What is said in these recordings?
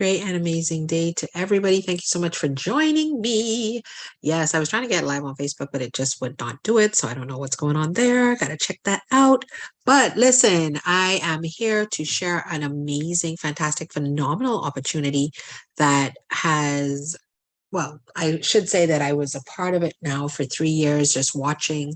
Great and amazing day to everybody. Thank you so much for joining me. Yes, I was trying to get live on Facebook, but it just would not do it. So I don't know what's going on there. Got to check that out. But listen, I am here to share an amazing, fantastic, phenomenal opportunity that has I should say that I was a part of it now for 3 years, just watching,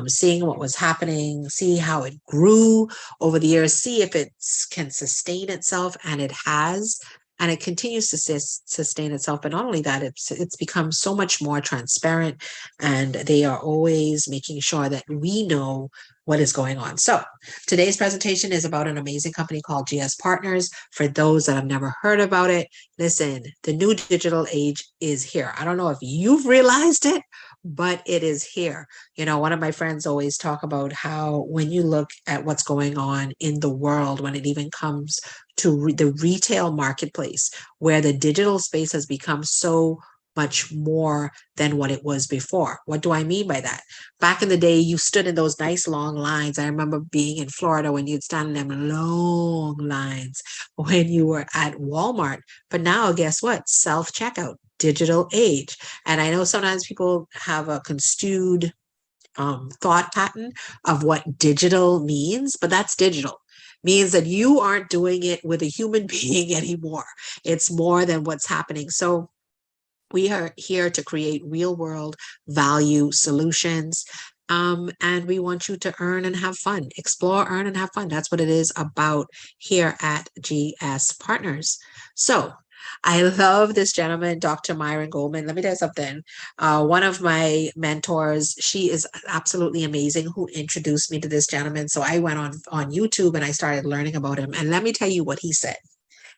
seeing what was happening, see how it grew over the years, see if it can sustain itself, and it has, and it continues to sustain itself. But not only that, it's become so much more transparent, and they are always making sure that we know what is going on. So today's presentation is about an amazing company called GS Partners. For those that have never heard about it, listen, the new digital age is here. I don't know if you've realized it, but it is here. You know, one of my friends always talk about how when you look at what's going on in the world, when it even comes to the retail marketplace, where the digital space has become so much more than what it was before. What do I mean by that? Back in the day, you stood in those nice long lines. I remember being in Florida when you'd stand in them long lines when you were at Walmart. But now, guess what? Self checkout, digital age. And I know sometimes people have a construed thought pattern of what digital means, but that's digital. Means that you aren't doing it with a human being anymore. It's more than what's happening. So we are here to create real world value solutions. And we want you to earn and have fun, explore, earn, and have fun. That's what it is about here at GS Partners. So I love this gentleman, Dr. Myron Goldman. Let me tell you something. One of my mentors, she is absolutely amazing, who introduced me to this gentleman. So I went on YouTube and I started learning about him. And let me tell you what he said.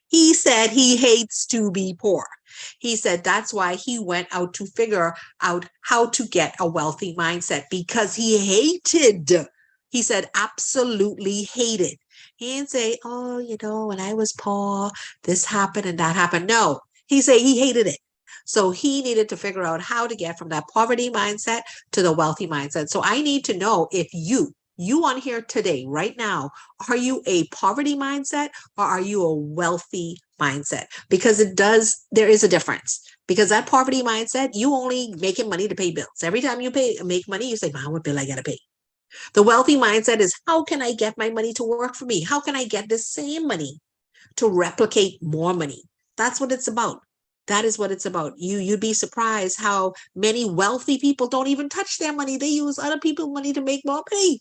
He said he hates to be poor. He said that's why he went out to figure out how to get a wealthy mindset, because he hated. He said absolutely hated. He didn't say, oh, when I was poor, this happened and that happened. No, he said he hated it. So he needed to figure out how to get from that poverty mindset to the wealthy mindset. So I need to know if you on here today, right now, are you a poverty mindset or are you a wealthy mindset? Because there is a difference. Because that poverty mindset, you only making money to pay bills. Every time you make money, you say, what bill I gotta pay? The wealthy mindset is, how can I get my money to work for me? How can I get the same money to replicate more money? That's what it's about. That is what it's about. You'd be surprised how many wealthy people don't even touch their money. They use other people's money to make more money.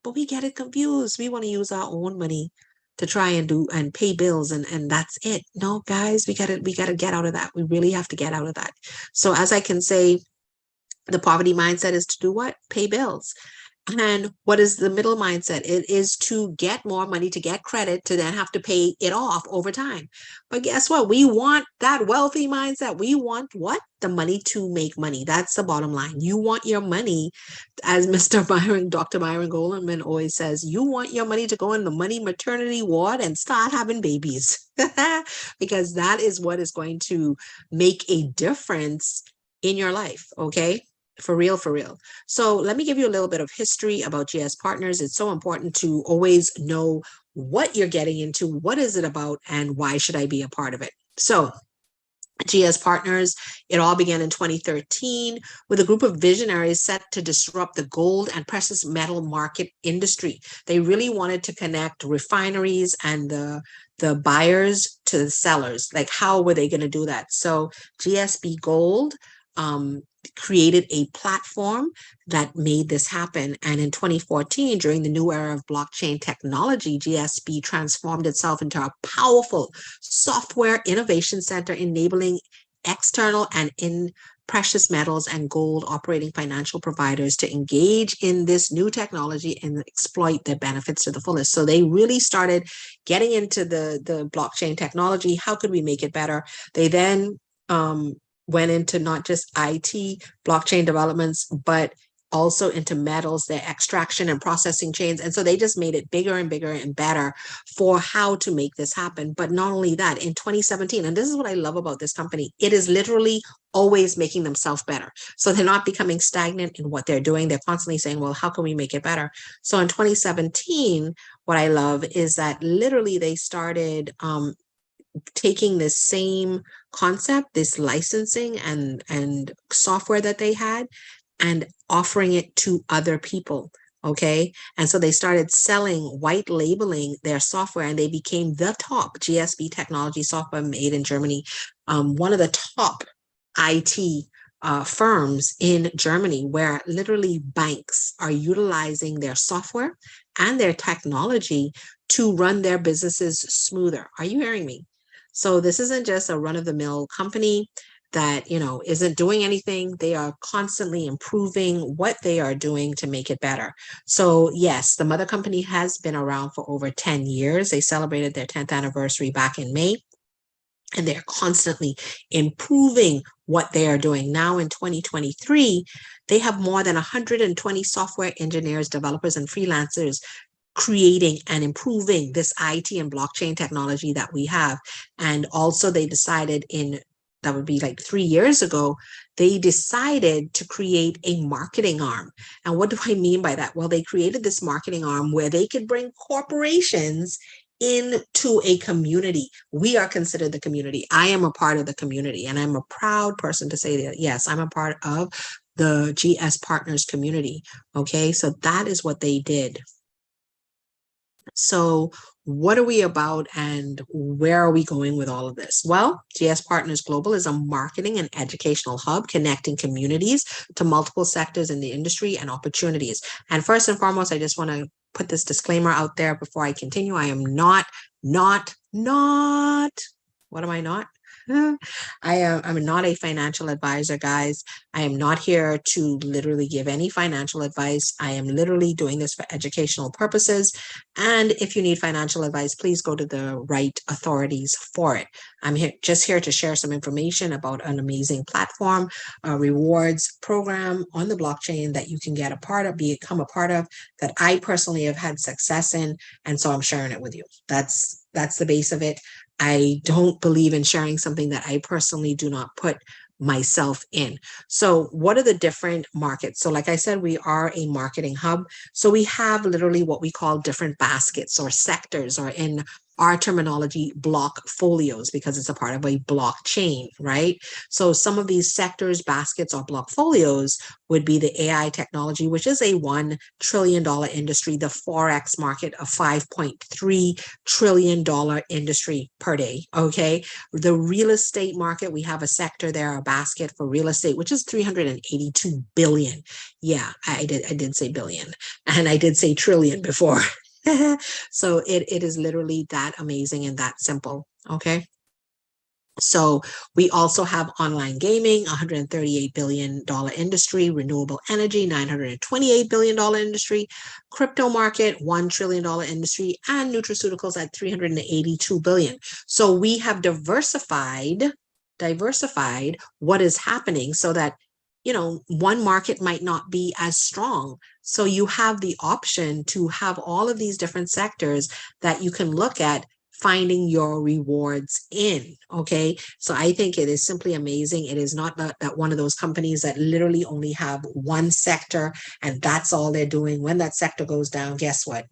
But we get it confused. We want to use our own money to try and do and pay bills, and that's it. No, guys, we gotta get out of that. We really have to get out of that. So as I can say, the poverty mindset is to do what? Pay bills. And what is the middle mindset? It is to get more money, to get credit, to then have to pay it off over time. But guess what? We want that wealthy mindset. We want what? The money to make money. That's the bottom line. You want your money, as Dr. Myron Goldman always says, you want your money to go in the money maternity ward and start having babies. Because that is what is going to make a difference in your life. Okay. For real, for real. So let me give you a little bit of history about GS Partners. It's so important to always know what you're getting into, what is it about, and why should I be a part of it? So GS Partners, it all began in 2013 with a group of visionaries set to disrupt the gold and precious metal market industry. They really wanted to connect refineries and the buyers to the sellers. Like, how were they going to do that? So GSP Gold created a platform that made this happen. And in 2014, during the new era of blockchain technology, GSP transformed itself into a powerful software innovation center, enabling external and in precious metals and gold operating financial providers to engage in this new technology and exploit the benefits to the fullest. So they really started getting into the blockchain technology. How could we make it better? They then went into not just IT blockchain developments, but also into metals, their extraction and processing chains. And so they just made it bigger and bigger and better for how to make this happen. But not only that, in 2017, and this is what I love about this company, it is literally always making themselves better. So they're not becoming stagnant in what they're doing. They're constantly saying, well, how can we make it better? So in 2017, what I love is that literally they started taking this same concept, this licensing and software that they had, and offering it to other people. Okay. And so they started selling, white labeling their software, and they became the top GSB technology software made in Germany. One of the top IT firms in Germany, where literally banks are utilizing their software and their technology to run their businesses smoother. Are you hearing me? So this isn't just a run-of-the-mill company that, isn't doing anything. They are constantly improving what they are doing to make it better. So yes, the mother company has been around for over 10 years. They celebrated their 10th anniversary back in May, and they're constantly improving what they are doing. Now in 2023, they have more than 120 software engineers, developers, and freelancers creating and improving this IT and blockchain technology that we have. And also they decided that would be like 3 years ago, they decided to create a marketing arm. And what do I mean by that? Well, they created this marketing arm where they could bring corporations into a community. We are considered the community. I am a part of the community, and I'm a proud person to say that, yes, I'm a part of the GS Partners community. Okay, so that is what they did. So what are we about, and where are we going with all of this? Well, GS Partners Global is a marketing and educational hub connecting communities to multiple sectors in the industry and opportunities. And first and foremost, I just want to put this disclaimer out there before I continue. I am not, what am I not? I'm not a financial advisor, guys. I am not here to literally give any financial advice. I am literally doing this for educational purposes. And if you need financial advice, please go to the right authorities for it. I'm just here to share some information about an amazing platform, a rewards program on the blockchain that you can get a part of, become a part of, that I personally have had success in. And so I'm sharing it with you. That's the base of it. I don't believe in sharing something that I personally do not put myself in. So what are the different markets? So like I said, we are a marketing hub. So we have literally what we call different baskets or sectors, or in our terminology, block folios, because it's a part of a blockchain, right? So some of these sectors, baskets, or block folios would be the AI technology, which is a $1 trillion industry, the Forex market, a $5.3 trillion industry per day, okay? The real estate market, we have a sector there, a basket for real estate, which is 382 billion. Yeah, I did say billion, and I did say trillion before. So it is literally that amazing and that simple, okay? So we also have online gaming, $138 billion industry, renewable energy, $928 billion industry, crypto market, $1 trillion industry, and nutraceuticals at $382 billion. So we have diversified what is happening, so that one market might not be as strong. So you have the option to have all of these different sectors that you can look at finding your rewards in. Okay. So I think it is simply amazing. It is not that one of those companies that literally only have one sector and that's all they're doing. When that sector goes down, guess what?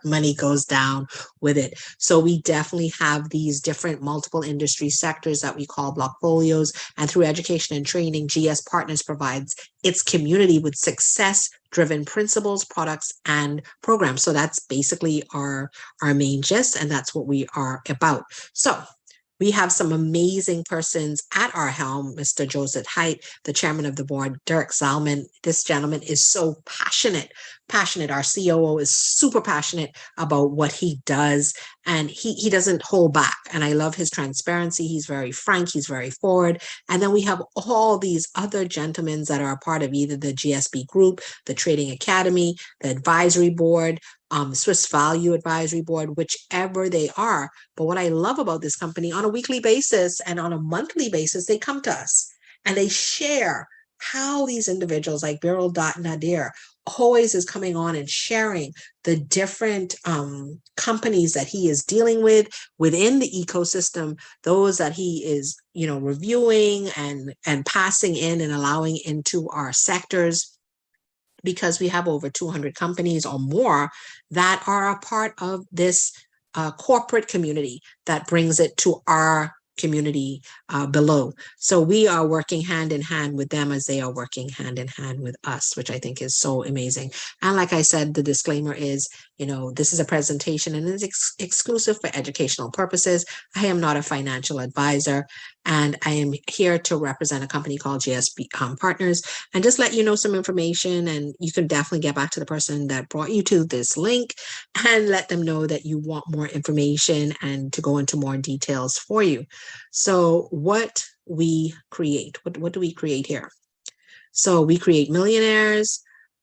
Money goes down with it. So we definitely have these different multiple industry sectors that we call block folios. And through education and training, GS Partners provides its community with success-driven principles, products, and programs. So that's basically our main gist, and that's what we are about. So we have some amazing persons at our helm, Mr. Joseph Haidt, the chairman of the board, Dirk Zalman. This gentleman is so passionate. Our COO is super passionate about what he does, and he doesn't hold back. And I love his transparency. He's very frank. He's very forward. And then we have all these other gentlemen that are a part of either the GSB group, the Trading Academy, the advisory board, Swiss Value Advisory Board, whichever they are. But what I love about this company, on a weekly basis and on a monthly basis, they come to us and they share how these individuals like Birol Nadir always is coming on and sharing the different companies that he is dealing with within the ecosystem, those that he is, reviewing and passing in and allowing into our sectors, because we have over 200 companies or more that are a part of this corporate community that brings it to our community below. So we are working hand in hand with them as they are working hand in hand with us, which I think is so amazing. And like I said, the disclaimer is, this is a presentation and it's exclusive for educational purposes. I am not a financial advisor, and I am here to represent a company called GSB Partners and just let you know some information. And you can definitely get back to the person that brought you to this link and let them know that you want more information and to go into more details for you. So what we create, what do we create here? So we create millionaires.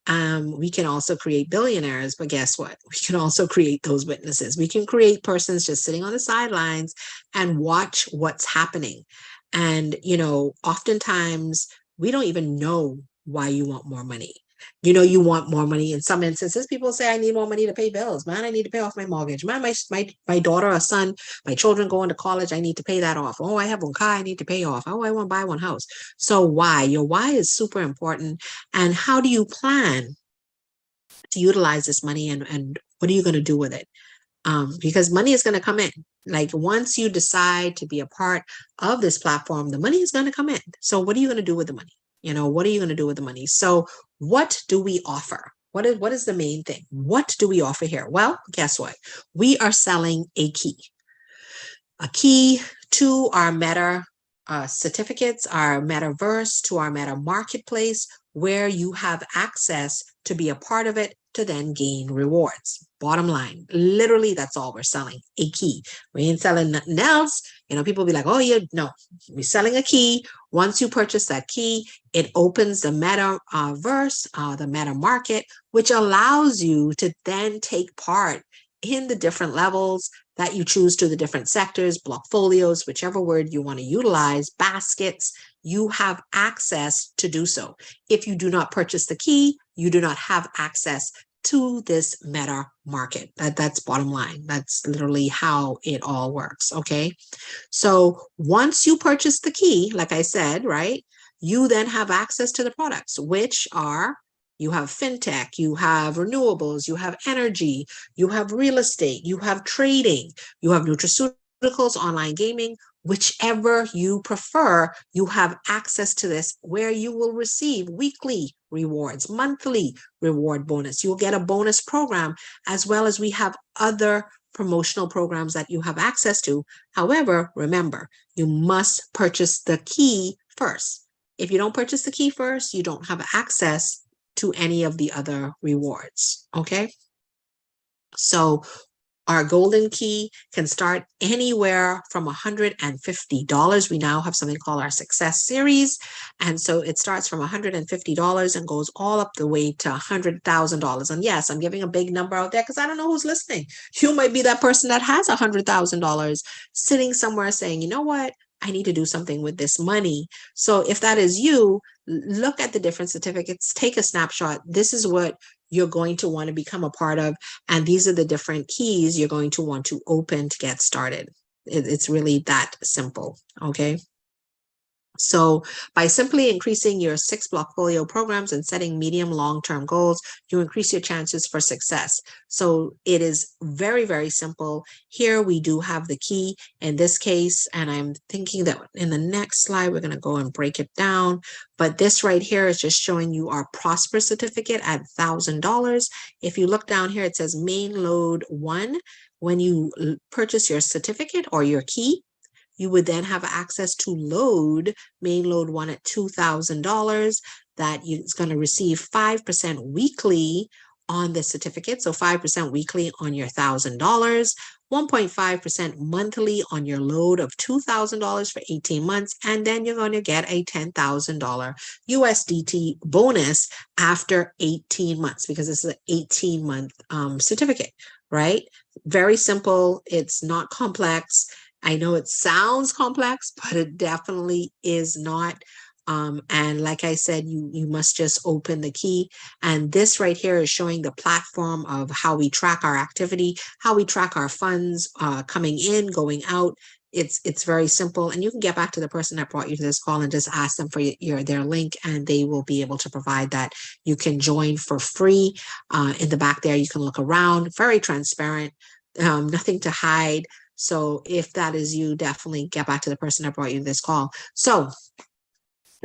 We can also create billionaires, but guess what? We can also create those witnesses. We can create persons just sitting on the sidelines and watch what's happening. And, oftentimes we don't even know why you want more money. You want more money. In some instances, people say, I need more money to pay bills. Man, I need to pay off my mortgage. Man, my daughter or son, my children going to college, I need to pay that off. Oh, I have one car I need to pay off. Oh, I want to buy one house. So why? Your why is super important. And how do you plan to utilize this money, and what are you going to do with it? Because money is going to come in. Like once you decide to be a part of this platform, the money is going to come in. So what are you going to do with the money? What are you going to do with the money? So what do we offer? What is the main thing? What do we offer here? Well, guess what? We are selling a key to our Meta certificates, our Metaverse, to our Meta marketplace, where you have access to be a part of it to then gain rewards. Bottom line, literally, that's all we're selling, a key. We ain't selling nothing else. People be like, oh, yeah, no, we're selling a key. Once you purchase that key, it opens the Metaverse, the Meta market, which allows you to then take part in the different levels that you choose, to the different sectors, blockfolios, whichever word you want to utilize, baskets. You have access to do so. If you do not purchase the key, you do not have access to this Meta market. That's bottom line. That's literally how it all works. Okay. So once you purchase the key, like I said, right, you then have access to the products, which are, you have fintech, you have renewables, you have energy, you have real estate, you have trading, you have nutraceuticals, online gaming. Whichever you prefer, you have access to this, where you will receive weekly rewards, monthly reward bonus. You'll get a bonus program, as well as we have other promotional programs that you have access to. However, remember, you must purchase the key first. If you don't purchase the key first, you don't have access to any of the other rewards. Okay. So our golden key can start anywhere from $150. We now have something called our Success Series. And so it starts from $150 and goes all up the way to $100,000. And yes, I'm giving a big number out there because I don't know who's listening. You might be that person that has $100,000 sitting somewhere saying, you know what? I need to do something with this money. So if that is you, look at the different certificates, take a snapshot. This is what you're going to want to become a part of. And these are the different keys you're going to want to open to get started. It's really that simple. Okay. So by simply increasing your 6 blockfolio programs and setting medium long-term goals, you increase your chances for success. So it is very, very simple. Here we do have the key in this case, and I'm thinking that in the next slide, we're going to go and break it down. But this right here is just showing you our Prosper certificate at $1,000. If you look down here, it says main load 1. When you purchase your certificate or your key, you would then have access to load main load 1 at $2,000. That is going to receive 5% weekly on the certificate. So 5% weekly on your $1,000, 1.5% monthly on your load of $2,000 for 18 months. And then you're going to get a $10,000 USDT bonus after 18 months, because this is an 18-month certificate, right? Very simple. It's not complex. I know it sounds complex, but it definitely is not. And like I said, you must just open the key. And this right here is showing the platform of how we track our activity, how we track our funds coming in, going out. It's very simple. And you can get back to the person that brought you to this call and just ask them for their link, and they will be able to provide that. You can join for free. In the back there, you can look around, very transparent. nothing to hide. So if that is you, definitely get back to the person that brought you this call. So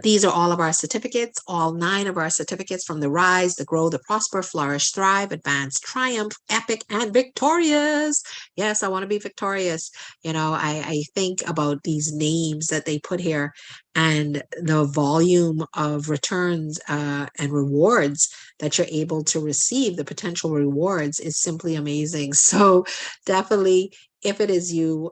these are all of our certificates, all 9 of our certificates from the Rise, the Grow, the Prosper, Flourish, Thrive, Advance, Triumph, Epic, and Victorious. Yes, I want to be victorious. I think about these names that they put here and the volume of returns and rewards that you're able to receive. The potential rewards is simply amazing. So definitely, if it is you,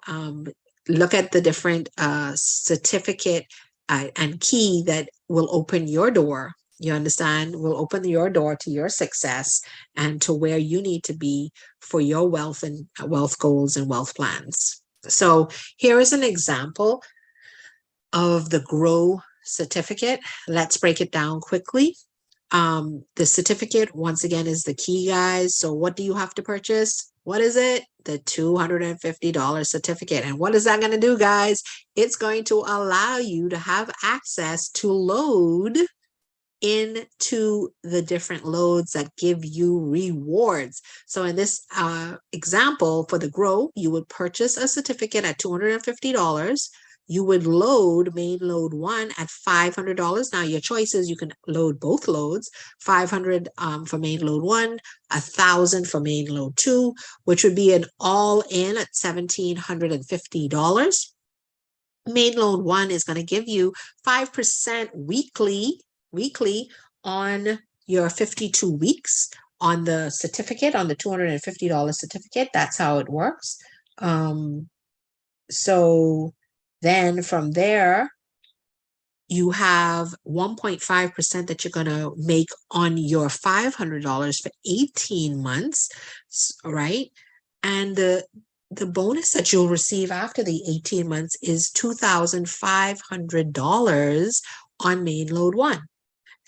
look at the different certificate and key that will open your door. You understand? Will open your door to your success and to where you need to be for your wealth and wealth goals and wealth plans. So here is an example of the Grow certificate. Let's break it down quickly. The certificate, once again, is the key, guys. So what do you have to purchase? What is it? The $250 certificate. And what is that going to do, guys? It's going to allow you to have access to load into the different loads that give you rewards. So in this example for the Grow, you would purchase a certificate at $250. You would load main load 1 at $500. Now your choice is you can load both loads, 500 for main load 1, 1,000 for main load 2, which would be an all-in at $1,750. Main load 1 is going to give you 5% weekly on your 52 weeks on the certificate, on the $250 certificate. That's how it works. So then from there, you have 1.5% that you're going to make on your $500 for 18 months, right? And the bonus that you'll receive after the 18 months is $2,500 on main load 1.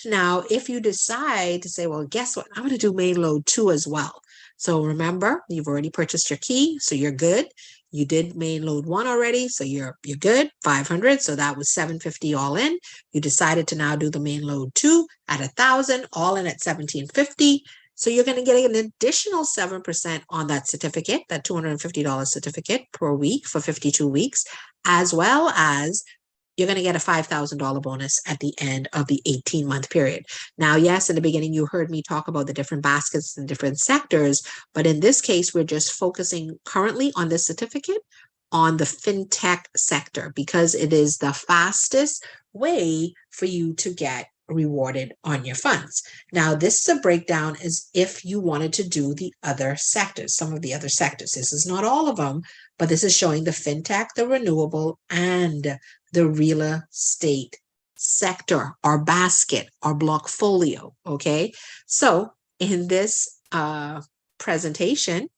Now, if you decide to say, well, guess what? I'm going to do main load 2 as well. So remember, you've already purchased your key, so you're good. You did main load 1 already, so you're good, 500. So that was $750 all in. You decided to now do the main load 2 at 1,000, all in at $1,750. So you're going to get an additional 7% on that certificate, that $250 certificate per week for 52 weeks, as well as you're going to get a $5,000 bonus at the end of the 18-month period. Now, yes, in the beginning, you heard me talk about the different baskets and different sectors, but in this case, we're just focusing currently on this certificate on the fintech sector because it is the fastest way for you to get rewarded on your funds. Now, this is a breakdown as if you wanted to do the other sectors, some of the other sectors. This is not all of them, but this is showing the fintech, the renewable, and the real estate sector, our basket, our blockfolio, okay? So in this presentation,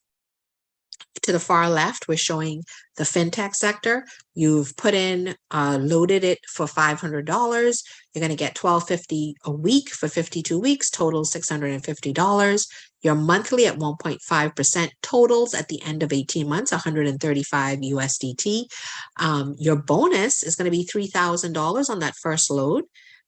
to the far left, we're showing the fintech sector. You've put in, loaded it for $500. You're going to get $1,250 a week for 52 weeks, total $650. Your monthly at 1.5% totals at the end of 18 months, 135 USDT. Your bonus is going to be $3,000 on that first load.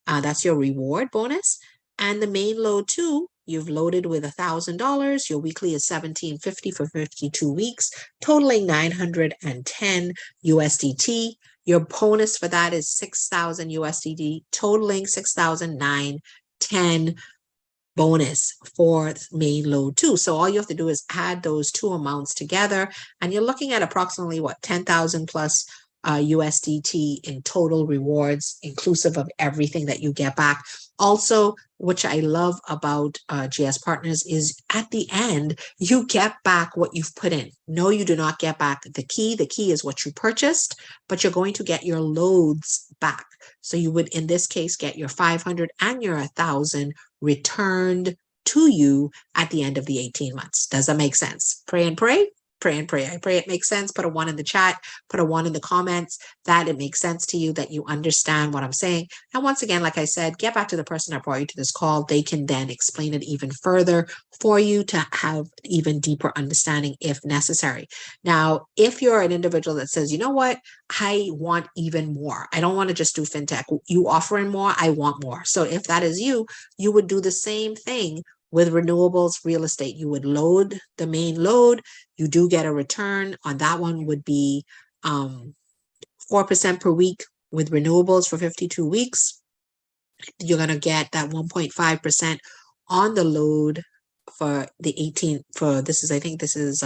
That's your reward bonus. And the main load 2, you've loaded with $1,000. Your weekly is $1,750 for 52 weeks, totaling 910 USDT. Your bonus for that is 6,000 USDT, totaling 6,910 bonus for main load 2. So all you have to do is add those two amounts together, and you're looking at approximately 10,000 plus USDT in total rewards, inclusive of everything that you get back. Also, which I love about GS Partners is at the end, you get back what you've put in. No, you do not get back the key. The key is what you purchased, but you're going to get your loads back. So you would, in this case, get your 500 and your 1,000 returned to you at the end of the 18 months. Does that make sense? Pray and pray. Pray and pray. I pray it makes sense. Put a 1 in the chat, put a 1 in the comments that it makes sense to you, that you understand what I'm saying. And once again, like I said, get back to the person that brought you to this call. They can then explain it even further for you to have even deeper understanding if necessary. Now, if you're an individual that says, you know what, I want even more. I don't want to just do fintech. You offering more, I want more. So if that is you, you would do the same thing With renewables, real estate, you would load the main load. You do get a return on that one would be 4% per week with renewables for 52 weeks. You're going to get that 1.5% on the load for the 18 for this is I think this is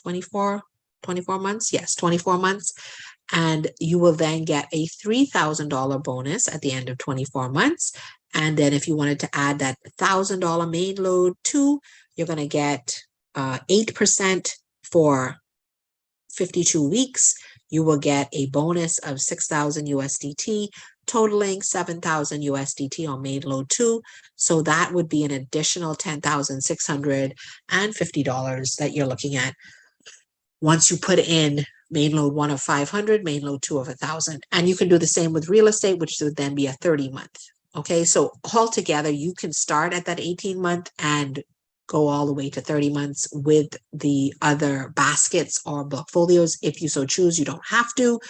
24 months. Yes, 24 months. And you will then get a $3,000 bonus at the end of 24 months. And then if you wanted to add that $1,000 main load too, you're going to get 8% for 52 weeks. You will get a bonus of 6,000 USDT, totaling 7,000 USDT on main load 2. So that would be an additional $10,650 that you're looking at once you put in main load 1 of 500, main load 2 of 1,000. And you can do the same with real estate, which would then be a 30-month. Okay, so altogether, you can start at that 18-month and go all the way to 30 months with the other baskets or portfolios. If you so choose, you don't have to.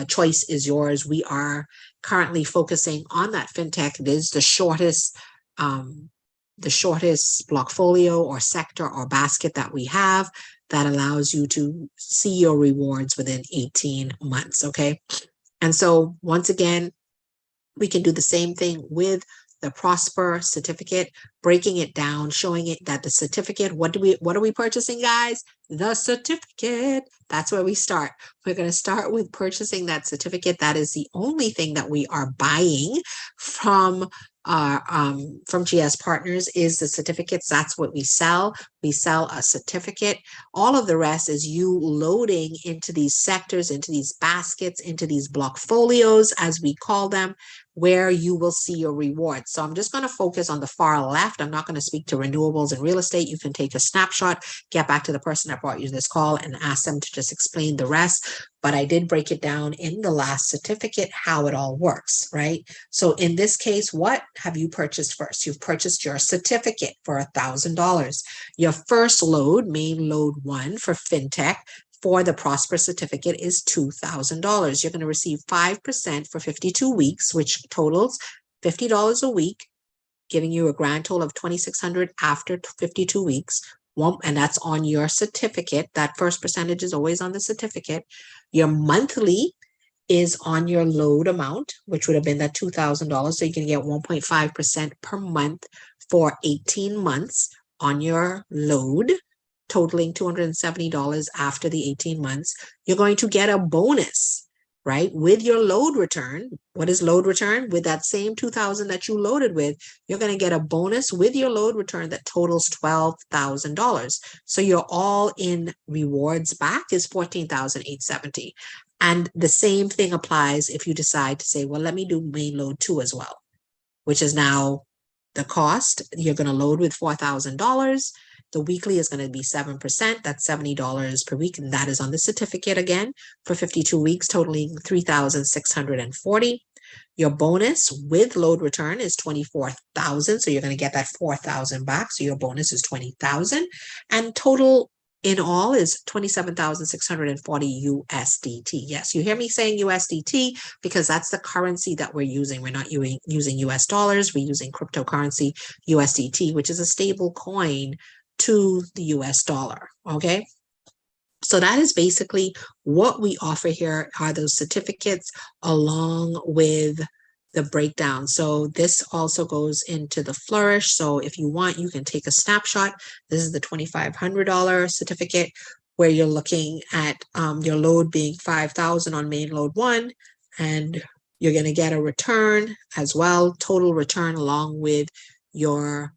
Choice is yours. We are currently focusing on that fintech. It is the shortest portfolio or sector or basket that we have that allows you to see your rewards within 18 months. Okay. And so once again, we can do the same thing with the Prosper certificate, breaking it down, showing it that the certificate, what are we purchasing, guys? The certificate. That's where we start. We're going to start with purchasing that certificate. That is the only thing that we are buying from GS Partners is the certificates. That's what we sell. We sell a certificate. All of the rest is you loading into these sectors, into these baskets, into these block folios, as we call them, where you will see your rewards. So I'm just going to focus on the far left. I'm not going to speak to renewables and real estate. You can take a snapshot, get back to the person that brought you this call and ask them to just explain the rest. But I did break it down in the last certificate, how it all works, right? So in this case, what have you purchased first? You've purchased your certificate for $1,000. Your first load, main load 1 for FinTech, for the Prosper certificate is $2,000. You're going to receive 5% for 52 weeks, which totals $50 a week, giving you a grand total of $2,600 after 52 weeks. And that's on your certificate. That first percentage is always on the certificate. Your monthly is on your load amount, which would have been that $2,000. So you can get 1.5% per month for 18 months on your load, totaling $270 after the 18 months. You're going to get a bonus, right? With your load return. What is load return? With that same 2,000 that you loaded with, you're going to get a bonus with your load return that totals $12,000. So your all in rewards back is $14,870. And the same thing applies if you decide to say, well, let me do main load 2 as well, which is now the cost. You're going to load with $4,000. The weekly is going to be 7%. That's $70 per week. And that is on the certificate again for 52 weeks, totaling $3,640. Your bonus with load return is 24,000. So you're going to get that 4,000 back. So your bonus is 20,000. And total in all is 27,640 USDT. Yes, you hear me saying USDT because that's the currency that we're using. We're not using US dollars. We're using cryptocurrency USDT, which is a stable coin to the US dollar. Okay. So that is basically what we offer here are those certificates along with the breakdown. So this also goes into the Flourish. So if you want, you can take a snapshot. This is the $2,500 certificate where you're looking at your load being 5,000 on main load 1, and you're going to get a return as well, total return along with your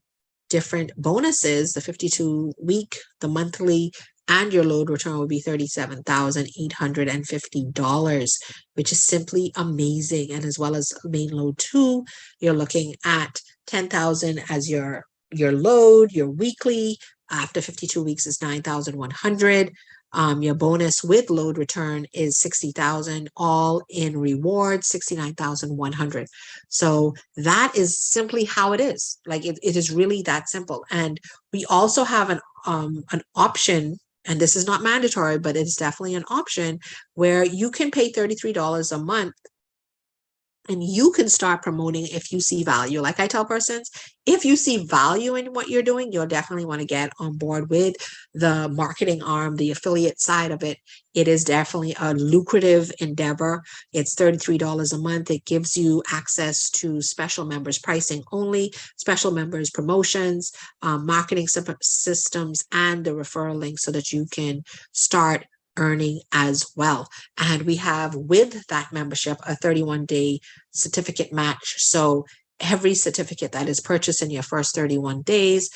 different bonuses, the 52-week, the monthly, and your load return will be $37,850, which is simply amazing. And as well as main load 2, you're looking at 10,000 as your load. Your weekly after 52 weeks is 9,100. Your bonus with load return is 60,000, all in reward, 69,100. So that is simply how it is. Like it is really that simple. And we also have an option, and this is not mandatory, but it's definitely an option where you can pay $33 a month And you can start promoting if you see value. Like I tell persons, if you see value in what you're doing, you'll definitely want to get on board with the marketing arm, the affiliate side of it. It is definitely a lucrative endeavor. It's $33 a month. It gives you access to special members pricing only, special members promotions, marketing systems, and the referral link so that you can start earning as well. And we have with that membership a 31-day certificate match. So every certificate that is purchased in your first 31 days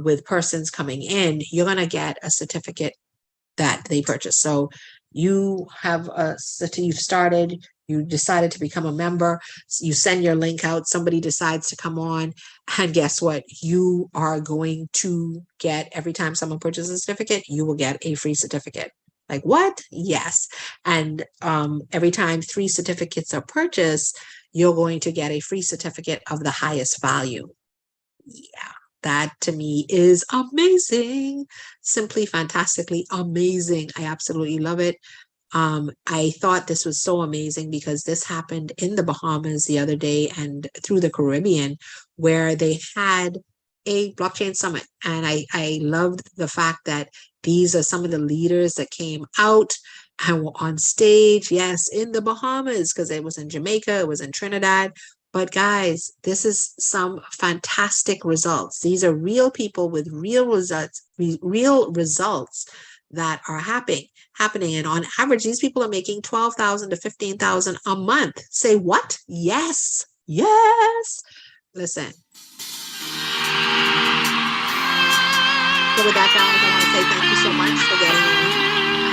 with persons coming in, you're going to get a certificate that they purchase. So you have you've started, you decided to become a member, you send your link out, somebody decides to come on, and guess what? You are going to get, every time someone purchases a certificate, you will get a free certificate. Like what? Yes. And every time 3 certificates are purchased, you're going to get a free certificate of the highest value. Yeah, that to me is amazing. Simply fantastically amazing. I absolutely love it. I thought this was so amazing because this happened in the Bahamas the other day and through the Caribbean, where they had a blockchain summit. And I loved the fact that these are some of the leaders that came out and were on stage. Yes, in the Bahamas, because it was in Jamaica, it was in Trinidad. But guys, this is some fantastic results. These are real people with real results that are happening. And on average, these people are making $12,000 to $15,000 a month. Say what? Yes. Yes. Listen. So with that, guys, I want to say thank you so much for getting on.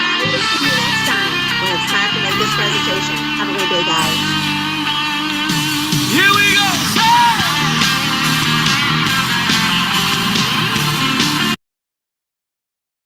I will see you next time when it's time to make this presentation. Have a great